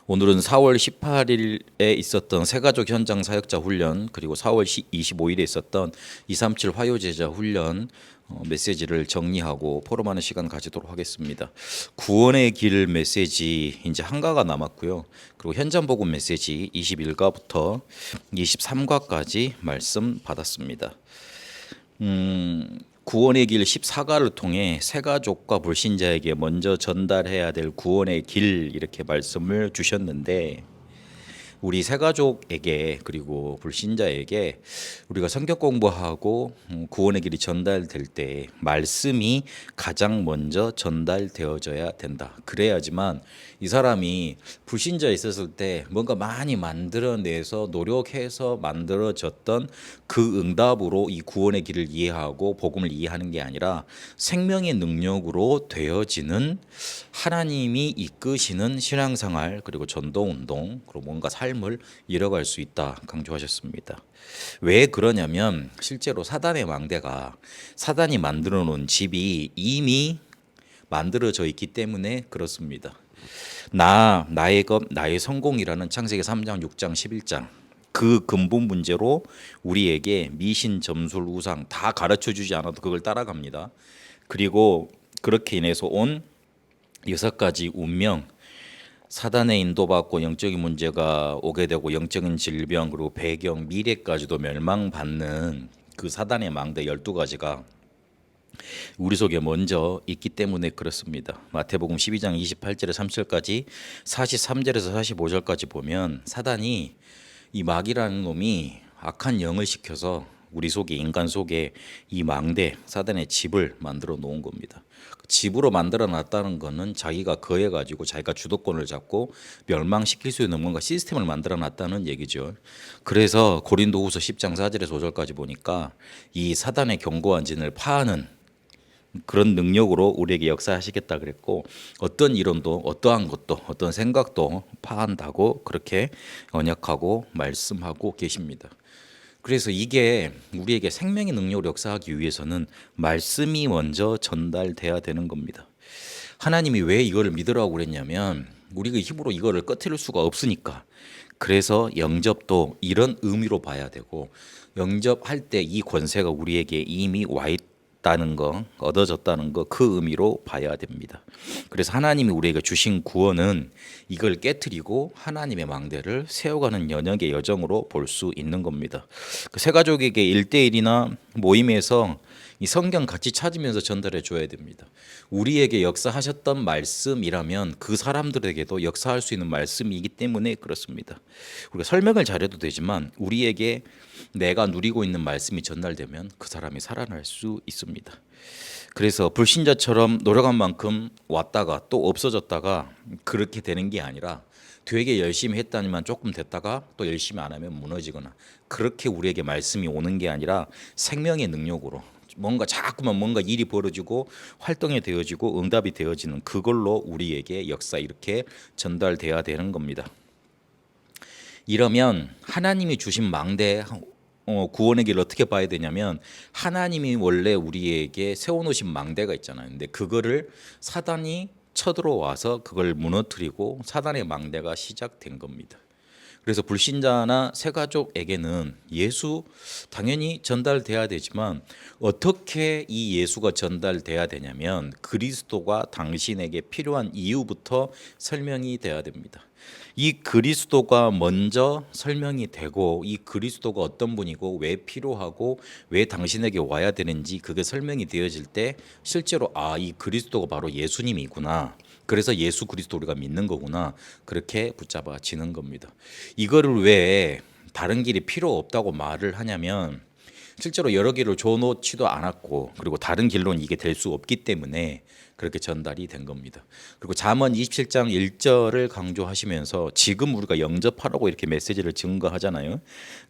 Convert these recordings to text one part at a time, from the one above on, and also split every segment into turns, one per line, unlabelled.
오늘은 4월 18일에 있었던 새가족 현장 사역자 훈련 그리고 4월 25일에 있었던 237 화요제자 훈련 메시지를 정리하고 포럼하는 시간 가지도록 하겠습니다. 구원의 길 메시지 이제 한가가 남았고요. 그리고 현장 복음 메시지 21가부터 23가까지 말씀 받았습니다. 구원의 길 14가를 통해 새가족과 불신자에게 먼저 전달해야 될 구원의 길 이렇게 말씀을 주셨는데 우리 새가족에게 그리고 불신자에게 우리가 성경 공부하고 구원의 길이 전달될 때 말씀이 가장 먼저 전달되어져야 된다. 그래야지만 이 사람이 불신자에 있었을 때 뭔가 많이 만들어내서 노력해서 만들어졌던 그 응답으로 이 구원의 길을 이해하고 복음을 이해하는 게 아니라 생명의 능력으로 되어지는 하나님이 이끄시는 신앙생활 그리고 전도운동 그리고 뭔가 삶을 이뤄갈 수 있다 강조하셨습니다. 왜 그러냐면 실제로 사단의 망대가 사단이 만들어 놓은 집이 이미 만들어져 있기 때문에 그렇습니다. 나의 것 나의 성공이라는 창세기 3장 6장 11장 그 근본 문제로 우리에게 미신 점술 우상 다 가르쳐 주지 않아도 그걸 따라갑니다. 그리고 그렇게 인해서 온 6가지 운명 사단의 인도받고 영적인 문제가 오게 되고 영적인 질병 그리고 배경 미래까지도 멸망받는 그 사단의 망대 12가지가 우리 속에 먼저 있기 때문에 그렇습니다. 마태복음 12장 28절에 30절까지 43절에서 45절까지 보면 사단이 이 마귀라는 놈이 악한 영을 시켜서 우리 속에 인간 속에 이 망대 사단의 집을 만들어 놓은 겁니다. 집으로 만들어 놨다는 것은 자기가 거해 가지고 자기가 주도권을 잡고 멸망시킬 수 있는 뭔가 시스템을 만들어 놨다는 얘기죠. 그래서 고린도후서 10장 4절에서 5절까지 보니까 이 사단의 견고한 진을 파하는 그런 능력으로 우리에게 역사하시겠다 그랬고 어떤 이론도 어떠한 것도 어떤 생각도 파한다고 그렇게 언약하고 말씀하고 계십니다. 그래서 이게 우리에게 생명의 능력으로 역사하기 위해서는 말씀이 먼저 전달돼야 되는 겁니다. 하나님이 왜 이거를 믿으라고 그랬냐면 우리가 힘으로 이거를 꺼트릴 수가 없으니까. 그래서 영접도 이런 의미로 봐야 되고 영접할 때 이 권세가 우리에게 이미 와 있다는 거, 얻어졌다는 거 그 의미로 봐야 됩니다. 그래서 하나님이 우리에게 주신 구원은 이걸 깨트리고 하나님의 망대를 세워가는 연역의 여정으로 볼 수 있는 겁니다. 그 새가족에게 1대1이나 모임에서 이 성경 같이 찾으면서 전달해 줘야 됩니다. 우리에게 역사하셨던 말씀이라면 그 사람들에게도 역사할 수 있는 말씀이기 때문에 그렇습니다. 우리가 설명을 잘해도 되지만 우리에게 내가 누리고 있는 말씀이 전달되면 그 사람이 살아날 수 있습니다. 그래서 불신자처럼 노력한 만큼 왔다가 또 없어졌다가 그렇게 되는 게 아니라 되게 열심히 했다니만 조금 됐다가 또 열심히 안 하면 무너지거나 그렇게 우리에게 말씀이 오는 게 아니라 생명의 능력으로 뭔가 자꾸만 뭔가 일이 벌어지고 활동이 되어지고 응답이 되어지는 그걸로 우리에게 역사 이렇게 전달돼야 되는 겁니다. 이러면 하나님이 주신 망대 구원의 길을 어떻게 봐야 되냐면 하나님이 원래 우리에게 세워놓으신 망대가 있잖아요. 근데 그거를 사단이 쳐들어와서 그걸 무너뜨리고 사단의 망대가 시작된 겁니다. 그래서 불신자나 새가족에게는 예수 당연히 전달돼야 되지만 어떻게 이 예수가 전달돼야 되냐면 그리스도가 당신에게 필요한 이유부터 설명이 돼야 됩니다. 이 그리스도가 먼저 설명이 되고 이 그리스도가 어떤 분이고 왜 필요하고 왜 당신에게 와야 되는지 그게 설명이 되어질 때 실제로 이 그리스도가 바로 예수님이구나. 그래서 예수 그리스도 우리가 믿는 거구나. 그렇게 붙잡아지는 겁니다. 이거를 왜 다른 길이 필요 없다고 말을 하냐면 실제로 여러 길을 줘놓지도 않았고 그리고 다른 길로는 이게 될 수 없기 때문에 그렇게 전달이 된 겁니다. 그리고 잠언 27장 1절을 강조하시면서 지금 우리가 영접하라고 이렇게 메시지를 증거하잖아요.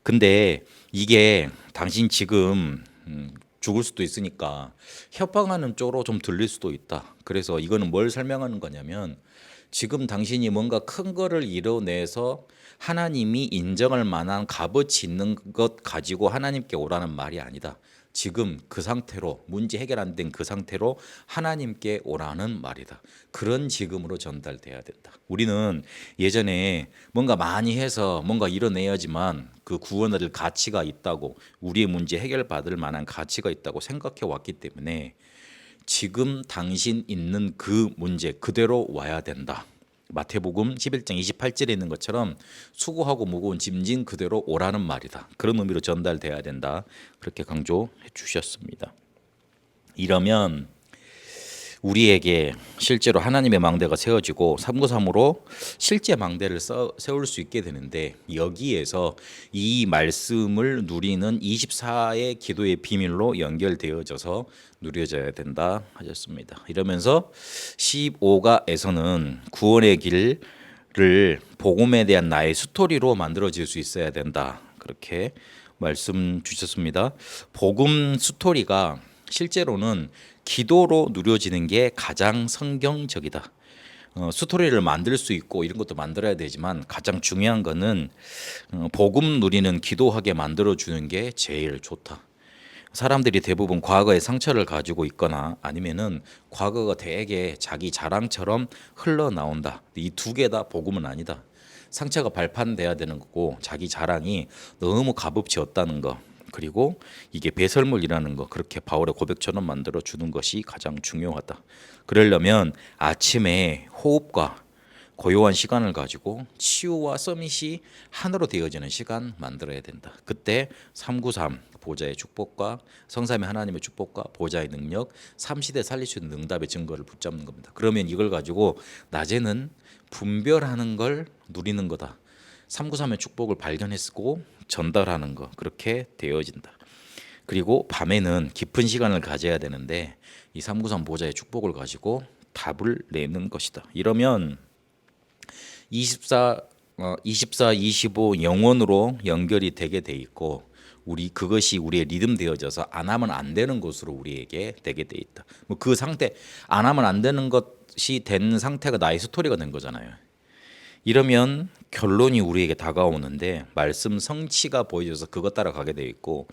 근데 이게 당신 지금 죽을 수도 있으니까 협박하는 쪽으로 좀 들릴 수도 있다. 그래서 이거는 뭘 설명하는 거냐면 지금 당신이 뭔가 큰 거를 이뤄내서 하나님이 인정할 만한 값어치 있는 것 가지고 하나님께 오라는 말이 아니다. 지금 그 상태로 문제 해결 안 된 그 상태로 하나님께 오라는 말이다. 그런 지금으로 전달돼야 된다. 우리는 예전에 뭔가 많이 해서 뭔가 이뤄내야지만 그 구원을 얻을 가치가 있다고, 우리의 문제 해결받을 만한 가치가 있다고 생각해 왔기 때문에 지금 당신 있는 그 문제 그대로 와야 된다. 마태복음 11장 28절에 있는 것처럼 수고하고 무거운 짐진 그대로 오라는 말이다. 그런 의미로 전달돼야 된다. 그렇게 강조해 주셨습니다. 이러면 우리에게 실제로 하나님의 망대가 세워지고 393으로 실제 망대를 세울 수 있게 되는데, 여기에서 이 말씀을 누리는 24의 기도의 비밀로 연결되어져서 누려져야 된다 하셨습니다. 이러면서 15가에서는 구원의 길을 복음에 대한 나의 스토리로 만들어질 수 있어야 된다. 그렇게 말씀 주셨습니다. 복음 스토리가 실제로는 기도로 누려지는 게 가장 성경적이다. 스토리를 만들 수 있고 이런 것도 만들어야 되지만 가장 중요한 거는 복음 누리는 기도하게 만들어주는 게 제일 좋다. 사람들이 대부분 과거의 상처를 가지고 있거나 아니면은 과거가 되게 자기 자랑처럼 흘러나온다. 이 두 개 다 복음은 아니다. 상처가 발판돼야 되는 거고, 자기 자랑이 너무 값없이 었다는 거, 그리고 이게 배설물이라는 거, 그렇게 바울의 고백처럼 만들어 주는 것이 가장 중요하다. 그러려면 아침에 호흡과 고요한 시간을 가지고 치유와 서밋이 하나로 되어지는 시간 만들어야 된다. 그때 393 보좌의 축복과 성삼위 하나님의 축복과 보좌의 능력, 삼시대 살릴 수 있는 응답의 증거를 붙잡는 겁니다. 그러면 이걸 가지고 낮에는 분별하는 걸 누리는 거다. 393의 축복을 발견했고 전달하는 거, 그렇게 되어진다. 그리고 밤에는 깊은 시간을 가져야 되는데 이 393 보좌의 축복을 가지고 답을 내는 것이다. 이러면 24, 25 영원으로 연결이 되게 돼 있고, 그것이 우리의 리듬 되어져서 안 하면 안 되는 것으로 우리에게 되게 돼 있다. 뭐 그 상태, 안 하면 안 되는 것이 된 상태가 나의 스토리가 된 거잖아요. 이러면 결론이 우리에게 다가오는데 말씀 성취가 보여져서 그것 따라 가게 돼 있고,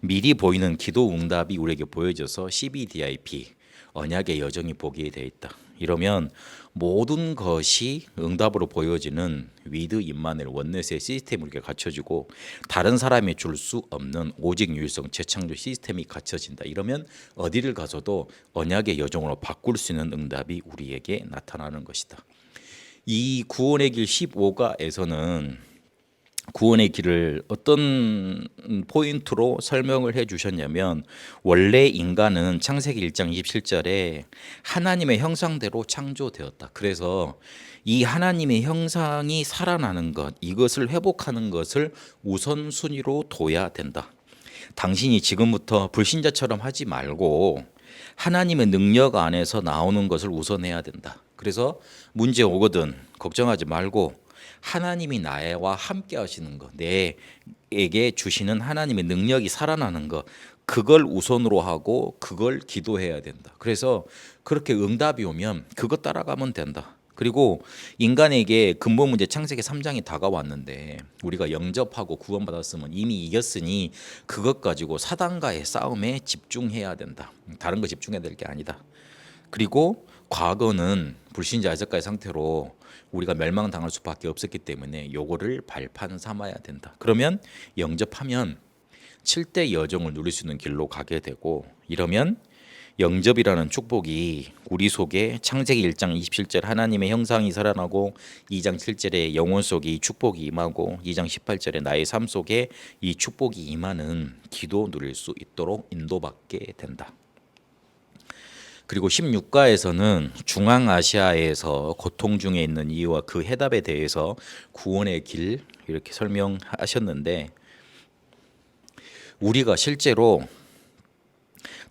미리 보이는 기도 응답이 우리에게 보여져서 CBDIP 언약의 여정이 보게 돼 있다. 이러면 모든 것이 응답으로 보여지는 위드 임마누엘 원네스의 시스템이 우리가 갖춰지고, 다른 사람이 줄 수 없는 오직 유일성 재창조 시스템이 갖춰진다. 이러면 어디를 가서도 언약의 여정으로 바꿀 수 있는 응답이 우리에게 나타나는 것이다. 이 구원의 길 15가에서는 구원의 길을 어떤 포인트로 설명을 해 주셨냐면, 원래 인간은 창세기 1장 27절에 하나님의 형상대로 창조되었다. 그래서 이 하나님의 형상이 살아나는 것, 이것을 회복하는 것을 우선순위로 둬야 된다. 당신이 지금부터 불신자처럼 하지 말고 하나님의 능력 안에서 나오는 것을 우선해야 된다. 그래서 문제 오거든 걱정하지 말고 하나님이 나와 함께 하시는 것, 내에게 주시는 하나님의 능력이 살아나는 것, 그걸 우선으로 하고 그걸 기도해야 된다. 그래서 그렇게 응답이 오면 그것 따라가면 된다. 그리고 인간에게 근본 문제 창세기 3장이 다가왔는데 우리가 영접하고 구원받았으면 이미 이겼으니 그것 가지고 사단과의 싸움에 집중해야 된다. 다른 거 집중해야 될 게 아니다. 그리고 과거는 불신자 아적과의 상태로 우리가 멸망당할 수밖에 없었기 때문에 요거를 발판 삼아야 된다. 그러면 영접하면 7대 여정을 누릴 수 있는 길로 가게 되고, 이러면 영접이라는 축복이 우리 속에 창세기 1장 27절 하나님의 형상이 살아나고, 2장 7절에 영혼 속에 이 축복이 임하고, 2장 18절에 나의 삶 속에 이 축복이 임하는 기도 누릴 수 있도록 인도받게 된다. 그리고 16가에서는 중앙아시아에서 고통 중에 있는 이유와 그 해답에 대해서 구원의 길 이렇게 설명하셨는데, 우리가 실제로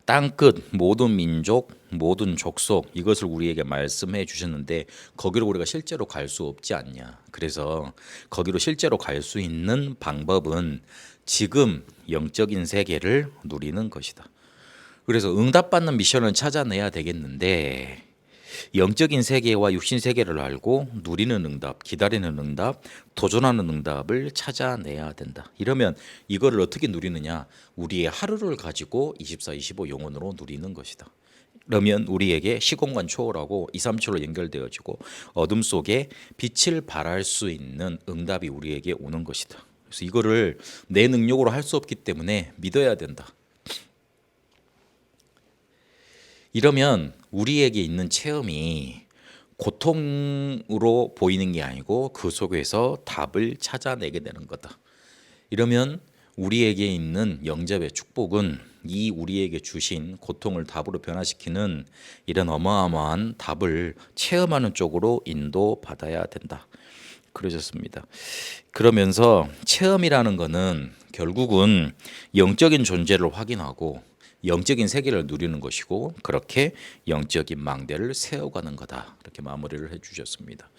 땅끝 모든 민족 모든 족속 이것을 우리에게 말씀해 주셨는데 거기로 우리가 실제로 갈 수 없지 않냐. 그래서 거기로 실제로 갈 수 있는 방법은 지금 영적인 세계를 누리는 것이다. 그래서 응답받는 미션을 찾아내야 되겠는데 영적인 세계와 육신 세계를 알고 누리는 응답, 기다리는 응답, 도전하는 응답을 찾아내야 된다. 이러면 이거를 어떻게 누리느냐? 우리의 하루를 가지고 24, 25 영혼으로 누리는 것이다. 그러면 우리에게 시공간 초월하고 2, 3초로 연결되어지고 어둠 속에 빛을 발할 수 있는 응답이 우리에게 오는 것이다. 그래서 이거를 내 능력으로 할 수 없기 때문에 믿어야 된다. 이러면 우리에게 있는 체험이 고통으로 보이는 게 아니고 그 속에서 답을 찾아내게 되는 거다. 이러면 우리에게 있는 영접의 축복은 이 우리에게 주신 고통을 답으로 변화시키는 이런 어마어마한 답을 체험하는 쪽으로 인도받아야 된다. 그러셨습니다. 그러면서 체험이라는 것은 결국은 영적인 존재를 확인하고 영적인 세계를 누리는 것이고 그렇게 영적인 망대를 세워가는 거다. 이렇게 마무리를 해주셨습니다.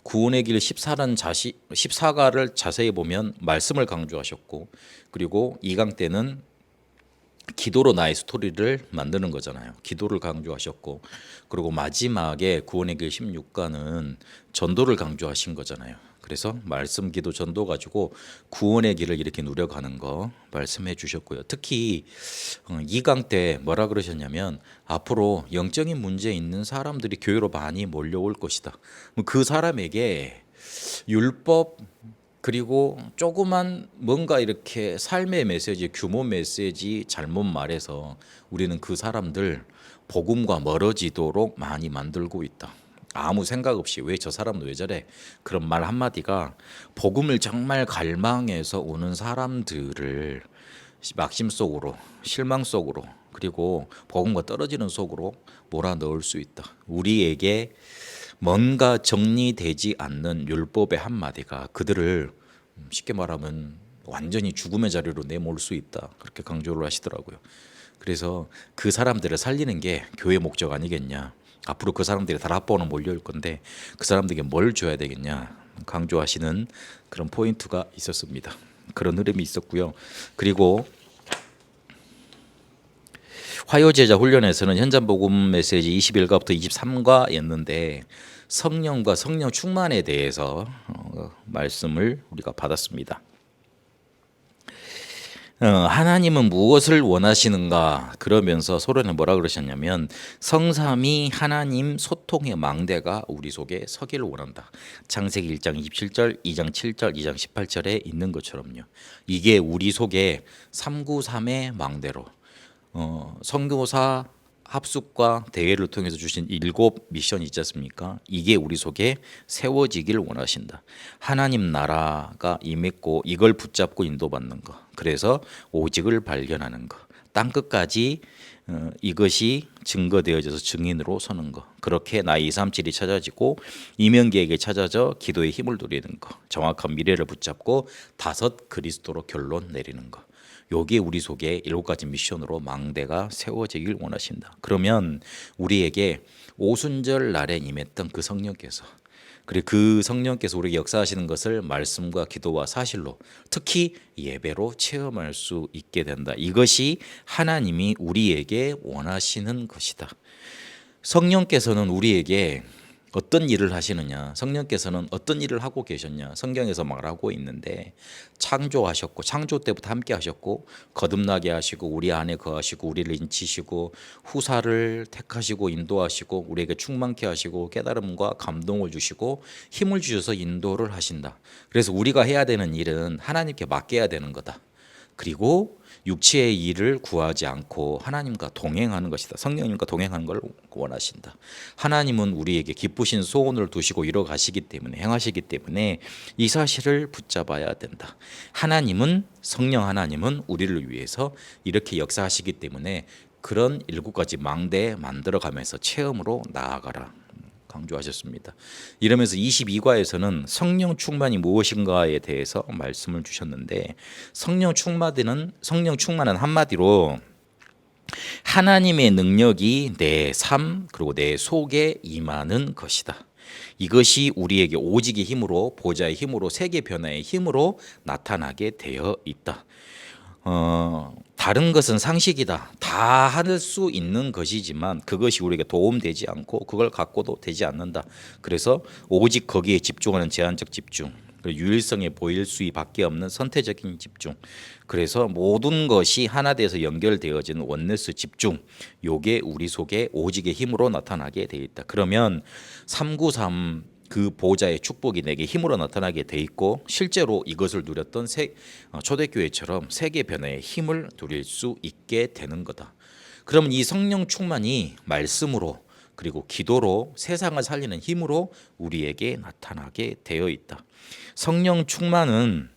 구원의 길 14가를 자세히 보면 말씀을 강조하셨고 그리고 2강 때는 기도로 나의 스토리를 만드는 거잖아요. 기도를 강조하셨고 그리고 마지막에 구원의 길 16가는 전도를 강조하신 거잖아요. 그래서 말씀, 기도, 전도 가지고 구원의 길을 이렇게 누려가는 거 말씀해 주셨고요. 특히 2강 때 뭐라 그러셨냐면 앞으로 영적인 문제 있는 사람들이 교회로 많이 몰려올 것이다. 그 사람에게 율법 그리고 조그만 뭔가 이렇게 삶의 메시지, 규모 메시지 잘못 말해서 우리는 그 사람들 복음과 멀어지도록 많이 만들고 있다. 아무 생각 없이 왜 저 사람은 왜 저래? 그런 말 한마디가 복음을 정말 갈망해서 오는 사람들을 막심 속으로, 실망 속으로, 그리고 복음과 떨어지는 속으로 몰아넣을 수 있다. 우리에게 뭔가 정리되지 않는 율법의 한마디가 그들을 쉽게 말하면 완전히 죽음의 자리로 내몰 수 있다. 그렇게 강조를 하시더라고요. 그래서 그 사람들을 살리는 게 교회 목적 아니겠냐. 앞으로 그 사람들이 다락방으로 몰려올 건데 그 사람들에게 뭘 줘야 되겠냐 강조하시는 그런 포인트가 있었습니다. 그런 흐름이 있었고요. 그리고 화요제자 훈련에서는 현장 복음 메시지 21과부터 23과였는데 성령과 성령 충만에 대해서 말씀을 우리가 받았습니다. 하나님은 무엇을 원하시는가 그러면서 소련은 뭐라 그러셨냐면 성삼위 하나님 소통의 망대가 우리 속에 서기를 원한다. 창세기 1장 27절, 2장 7절, 2장 18절에 있는 것처럼요. 이게 우리 속에 393의 망대로 선교사 합숙과 대회를 통해서 주신 7 미션이 있지 않습니까? 이게 우리 속에 세워지길 원하신다. 하나님 나라가 임했고 이걸 붙잡고 인도받는 거. 그래서 오직을 발견하는 거. 땅끝까지 이것이 증거되어져서 증인으로 서는 거. 그렇게 나의 237이 찾아지고 이명계에게 찾아져 기도의 힘을 누리는 거. 정확한 미래를 붙잡고 5 그리스도로 결론 내리는 거. 요게 우리 속에 7가지 미션으로 망대가 세워지길 원하신다. 그러면 우리에게 오순절 날에 임했던 그 성령께서 그리고 그 성령께서 우리에게 역사하시는 것을 말씀과 기도와 사실로 특히 예배로 체험할 수 있게 된다. 이것이 하나님이 우리에게 원하시는 것이다. 성령께서는 우리에게 어떤 일을 하시느냐, 성령께서는 어떤 일을 하고 계셨냐, 성경에서 말하고 있는데 창조하셨고 창조 때부터 함께 하셨고 거듭나게 하시고 우리 안에 거하시고 우리를 인치시고 후사를 택하시고 인도하시고 우리에게 충만케 하시고 깨달음과 감동을 주시고 힘을 주셔서 인도를 하신다. 그래서 우리가 해야 되는 일은 하나님께 맡겨야 되는 거다. 그리고 육체의 일을 구하지 않고 하나님과 동행하는 것이다. 성령님과 동행하는 걸 원하신다. 하나님은 우리에게 기쁘신 소원을 두시고 이뤄가시기 때문에 행하시기 때문에 이 사실을 붙잡아야 된다. 하나님은 성령 하나님은 우리를 위해서 이렇게 역사하시기 때문에 그런 7가지 망대 만들어가면서 체험으로 나아가라. 강조하셨습니다. 이러면서 22과에서는 성령 충만이 무엇인가에 대해서 말씀을 주셨는데 성령 충만은 한마디로 하나님의 능력이 내 삶 그리고 내 속에 임하는 것이다. 이것이 우리에게 오직의 힘으로 보좌의 힘으로 세계 변화의 힘으로 나타나게 되어 있다. 다른 것은 상식이다. 다 할 수 있는 것이지만 그것이 우리에게 도움되지 않고 그걸 갖고도 되지 않는다. 그래서 오직 거기에 집중하는 제한적 집중, 그리고 유일성에 보일 수밖에 없는 선택적인 집중. 그래서 모든 것이 하나 돼서 연결되어지는 원네스 집중. 요게 우리 속에 오직의 힘으로 나타나게 돼 있다. 그러면 393 그 보좌의 축복이 내게 힘으로 나타나게 돼 있고 실제로 이것을 누렸던 초대교회처럼 세계 변화의 힘을 누릴 수 있게 되는 거다. 그러면 이 성령 충만이 말씀으로 그리고 기도로 세상을 살리는 힘으로 우리에게 나타나게 되어 있다. 성령 충만은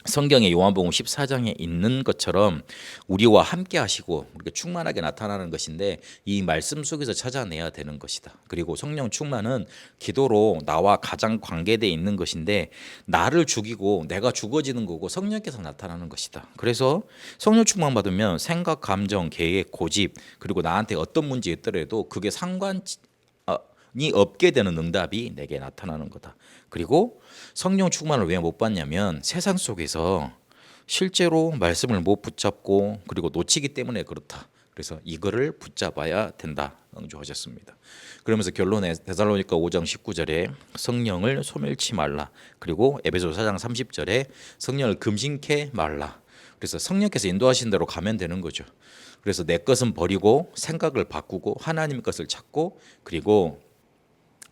성경의 요한복음 14장에 있는 것처럼 우리와 함께 하시고 우리가 충만하게 나타나는 것인데 이 말씀 속에서 찾아내야 되는 것이다. 그리고 성령 충만은 기도로 나와 가장 관계되어 있는 것인데 나를 죽이고 내가 죽어지는 거고 성령께서 나타나는 것이다. 그래서 성령 충만 받으면 생각, 감정, 계획, 고집 그리고 나한테 어떤 문제 있더라도 그게 상관이 없게 되는 응답이 내게 나타나는 거다. 그리고 성령 충만을 왜 못 받냐면 세상 속에서 실제로 말씀을 못 붙잡고 그리고 놓치기 때문에 그렇다. 그래서 이거를 붙잡아야 된다 강조하셨습니다. 그러면서 결론에 데살로니가 5장 19절에 성령을 소멸치 말라. 그리고 에베소 4장 30절에 성령을 금신케 말라. 그래서 성령께서 인도하신 대로 가면 되는 거죠. 그래서 내 것은 버리고 생각을 바꾸고 하나님 것을 찾고 그리고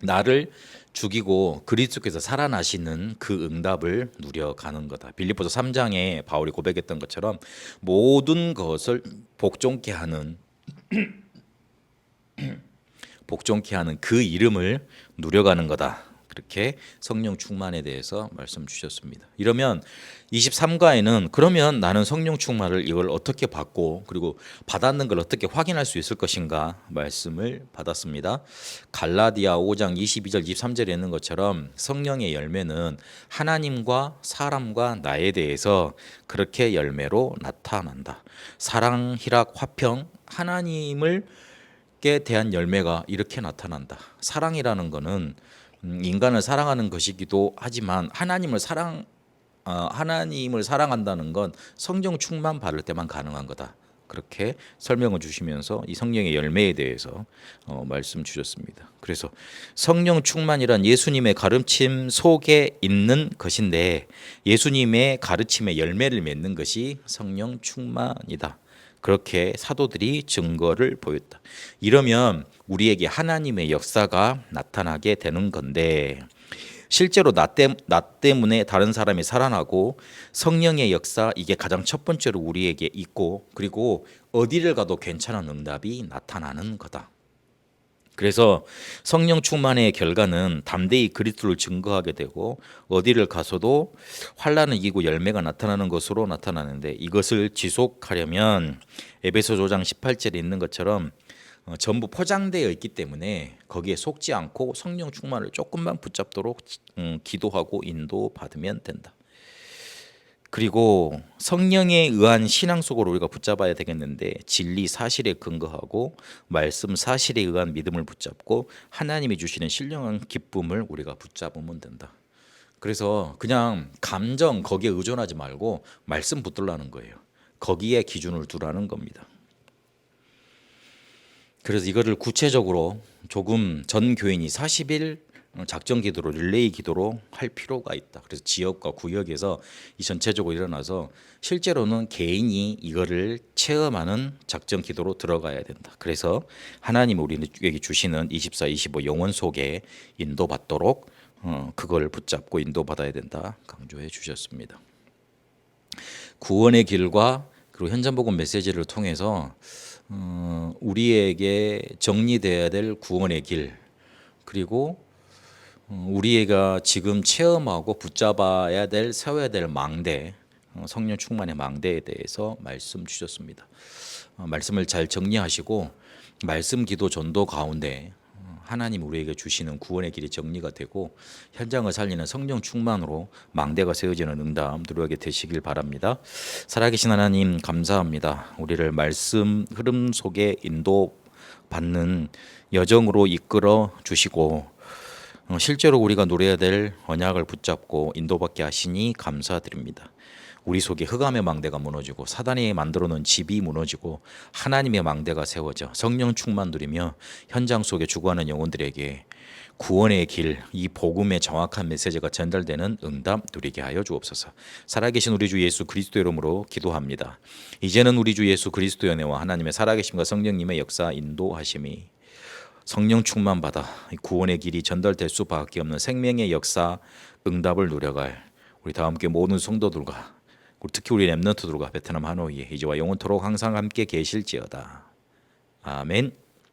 나를 죽이고 그리스도께서 살아나시는 그 응답을 누려가는 거다. 빌립보서 3장에 바울이 고백했던 것처럼 모든 것을 복종케 하는 그 이름을 누려가는 거다. 그렇게 성령 충만에 대해서 말씀 주셨습니다. 이러면 23과에는 그러면 나는 성령 충만을 이걸 어떻게 받고 그리고 받았는 걸 어떻게 확인할 수 있을 것인가 말씀을 받았습니다. 갈라디아 5장 22절 23절에 있는 것처럼 성령의 열매는 하나님과 사람과 나에 대해서 그렇게 열매로 나타난다. 사랑, 희락, 화평, 하나님을 에 대한 열매가 이렇게 나타난다. 사랑이라는 것은 인간을 사랑하는 것이기도 하지만 하나님을 사랑한다는 건 성령 충만 받을 때만 가능한 거다. 그렇게 설명을 주시면서 이 성령의 열매에 대해서 말씀 주셨습니다. 그래서 성령 충만이란 예수님의 가르침 속에 있는 것인데 예수님의 가르침의 열매를 맺는 것이 성령 충만이다. 그렇게 사도들이 증거를 보였다. 이러면 우리에게 하나님의 역사가 나타나게 되는 건데 실제로 나 때문에 다른 사람이 살아나고 성령의 역사 이게 가장 첫 번째로 우리에게 있고 그리고 어디를 가도 괜찮은 응답이 나타나는 거다. 그래서 성령 충만의 결과는 담대히 그리스도를 증거하게 되고 어디를 가서도 환난을 이기고 열매가 나타나는 것으로 나타나는데 이것을 지속하려면 에베소 5장 18절에 있는 것처럼 전부 포장되어 있기 때문에 거기에 속지 않고 성령 충만을 조금만 붙잡도록 기도하고 인도받으면 된다. 그리고 성령에 의한 신앙 속으로 우리가 붙잡아야 되겠는데 진리 사실에 근거하고 말씀 사실에 의한 믿음을 붙잡고 하나님이 주시는 신령한 기쁨을 우리가 붙잡으면 된다. 그래서 그냥 감정 거기에 의존하지 말고 말씀 붙들라는 거예요. 거기에 기준을 두라는 겁니다. 그래서 이거를 구체적으로 조금 전 교인이 40일 작전 기도로 릴레이 기도로 할 필요가 있다. 그래서 지역과 구역에서 이 전체적으로 일어나서 실제로는 개인이 이거를 체험하는 작전 기도로 들어가야 된다. 그래서 하나님 우리에게 주시는 24, 25 영혼 속에 인도받도록 그걸 붙잡고 인도받아야 된다. 강조해 주셨습니다. 구원의 길과 그리고 현장복음 메시지를 통해서 우리에게 정리돼야 될 구원의 길 그리고 우리가 지금 체험하고 붙잡아야 될 세워야 될 망대 성령 충만의 망대에 대해서 말씀 주셨습니다. 말씀을 잘 정리하시고 말씀 기도 전도 가운데 하나님 우리에게 주시는 구원의 길이 정리가 되고 현장을 살리는 성령 충만으로 망대가 세워지는 응답 누리게 되시길 바랍니다. 살아계신 하나님 감사합니다. 우리를 말씀 흐름 속에 인도받는 여정으로 이끌어 주시고 실제로 우리가 누려야 될 언약을 붙잡고 인도받게 하시니 감사드립니다. 우리 속에 흑암의 망대가 무너지고 사단이 만들어 놓은 집이 무너지고 하나님의 망대가 세워져 성령 충만 누리며 현장 속에 죽어가는 영혼들에게 구원의 길, 이 복음의 정확한 메시지가 전달되는 응답 누리게 하여 주옵소서. 살아계신 우리 주 예수 그리스도의 이름으로 기도합니다. 이제는 우리 주 예수 그리스도의 은혜와 하나님의 살아계심과 성령님의 역사 인도하심이 성령 충만 받아 구원의 길이 전달될 수밖에 없는 생명의 역사 응답을 누려갈 우리 다 함께 모든 성도들과 특히 우리 렘넌트들과 베트남 하노이에 이제와 영원토록 항상 함께 계실지어다. 아멘.